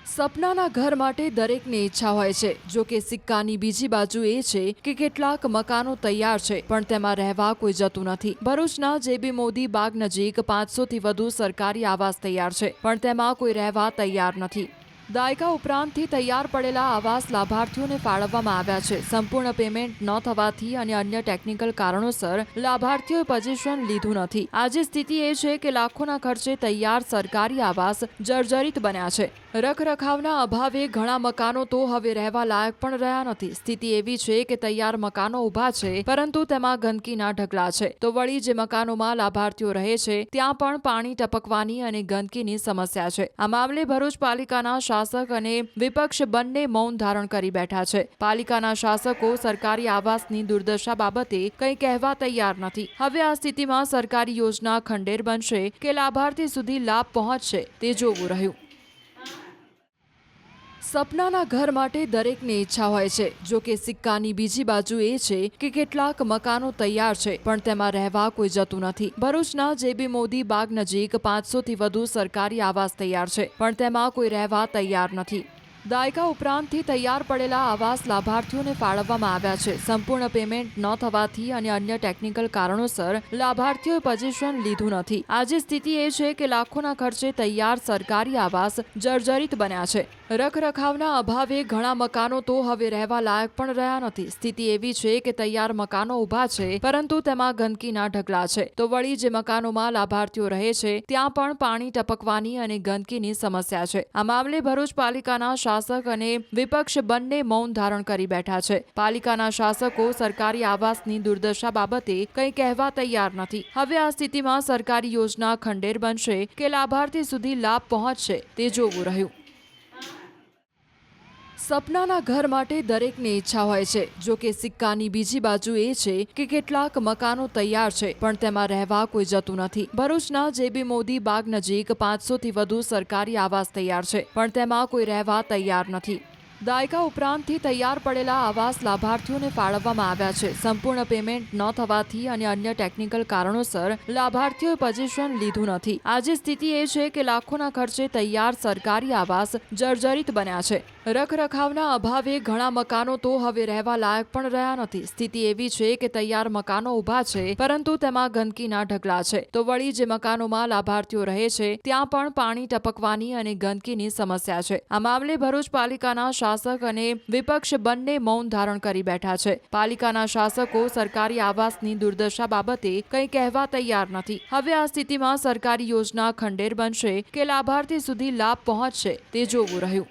સપનાના ઘર માટે દરેકની ઈચ્છા હોય છે। જો કે સિક્કાની બીજી બાજુ એ છે કે કેટલાક મકાનો તૈયાર છે પણ તેમાં રહેવા કોઈ જતું નથી। ભરૂચના જેબી મોદી બાગ નજીક 500 થી વધુ સરકારી આવાસ તૈયાર છે પણ તેમાં કોઈ રહેવા તૈયાર નથી। દાયકા ઉપરાંતથી તૈયાર પડેલા આવાસ લાભાર્થીઓને ફાળવવામાં આવ્યા છે। સંપૂર્ણ પેમેન્ટ ન થવાથી અને અન્ય ટેકનિકલ કારણોસર લાભાર્થીઓએ પોઝિશન લીધું નથી। આજે સ્થિતિ એ છે કે લાખોના ખર્ચે તૈયાર સરકારી આવાસ જર્જરિત બન્યા છે। રખરખાવના અભાવે ઘણા મકાનો તો હવે રહેવા લાયક પણ રહ્યા નથી। સ્થિતિ એવી છે કે તૈયાર મકાનો ઊભા છે પરંતુ તેમાં ગંદકીના ઢગલા છે તો વળી જે મકાનોમાં લાભાર્થીઓ રહે છે ત્યાં પણ પાણી ટપકવાની અને ગંદકીની સમસ્યા છે। આ મામલે ભરૂચ પાલિકાના શાસક અને વિપક્ષ બંને મૌન ધારણ કરી બેઠા છે। પાલિકાના શાસકો સરકારી આવાસની દુર્દશા બાબતે કંઈ કહેવા તૈયાર નથી। હવે આ સ્થિતિમાં સરકારી યોજના ખંડેર બનશે કે લાભાર્થી સુધી લાભ પહોંચશે તે જોવું રહ્યું। સપનાના ઘર માટે દરેકની ઈચ્છા હોય છે। જો કે સિક્કાની બીજી બાજુ એ છે કે કેટલાક મકાનો તૈયાર છે પણ તેમાં રહેવા કોઈ જતું નથી। ભરૂચના જેબી મોદી બાગ નજીક 500 થી વધુ સરકારી આવાસ તૈયાર છે પણ તેમાં કોઈ રહેવા તૈયાર નથી। દાયકા ઉપરાંતથી તૈયાર પડેલા આવાસ લાભાર્થીઓને ફાળવવામાં આવ્યા છે। સંપૂર્ણ પેમેન્ટ ન થવાથી અને અન્ય ટેકનિકલ કારણોસર લાભાર્થીઓએ પોઝિશન લીધું નથી। આજે સ્થિતિ એ છે કે લાખોના ખર્ચે તૈયાર સરકારી આવાસ જર્જરિત બન્યા છે। રખરખાવના અભાવે ઘણા મકાનો તો હવે રહેવા લાયક પણ રહ્યા નથી। સ્થિતિ એવી છે કે તૈયાર મકાનો ઊભા છે પરંતુ તેમાં ગંદકીના ઢગલા છે તો વળી જે મકાનોમાં લાભાર્થીઓ રહે છે ત્યાં પણ પાણી ટપકવાની અને ગંદકીની સમસ્યા છે। આ મામલે ભરૂચ પાલિકાના શાસક અને વિપક્ષ બંને મૌન ધારણ કરી બેઠા છે। પાલિકાના શાસકો સરકારી આવાસની દુર્દશા બાબતે કંઈ કહેવા તૈયાર નથી। હવે આ સ્થિતિમાં સરકારી યોજના ખંડેર બનશે કે લાભાર્થી સુધી લાભ પહોંચશે તે જોવું રહ્યું। સપનાના ઘર માટે દરેકની ઈચ્છા હોય છે। જો કે સિક્કાની બીજી બાજુ એ છે કે કેટલાક મકાનો તૈયાર છે પણ તેમાં રહેવા કોઈ જતું નથી। ભરૂચના જેબી મોદી બાગ નજીક 500 થી વધુ સરકારી આવાસ તૈયાર છે પણ તેમાં કોઈ રહેવા તૈયાર નથી। દાયકા ઉપરાંતથી તૈયાર પડેલા આવાસ લાભાર્થીઓને ફાળવવામાં આવ્યા છે। સંપૂર્ણ પેમેન્ટ ન થવાથી અને અન્ય ટેકનિકલ કારણોસર લાભાર્થીઓએ પોઝિશન લીધું નથી। આજે સ્થિતિ એ છે કે લાખોના ખર્ચે તૈયાર સરકારી આવાસ જર્જરિત બન્યા છે। રખરખાવના અભાવે ઘણા મકાનો તો હવે રહેવા લાયક પણ રહ્યા નથી। સ્થિતિ એવી છે કે તૈયાર મકાનો ઊભા છે પરંતુ તેમાં ગંદકીના ઢગલા છે તો વળી જે મકાનોમાં લાભાર્થીઓ રહે છે ત્યાં પણ પાણી ટપકવાની અને ગંદકીની સમસ્યા છે। આ મામલે ભરૂચ પાલિકાના શાસક અને વિપક્ષ બંને મૌન ધારણ કરી બેઠા છે। પાલિકાના શાસકો સરકારી આવાસની દુર્દશા બાબતે કંઈ કહેવા તૈયાર નથી। હવે આ સ્થિતિમાં સરકારી યોજના ખંડેર બનશે કે લાભાર્થી સુધી લાભ પહોંચશે તે જોવું રહ્યું।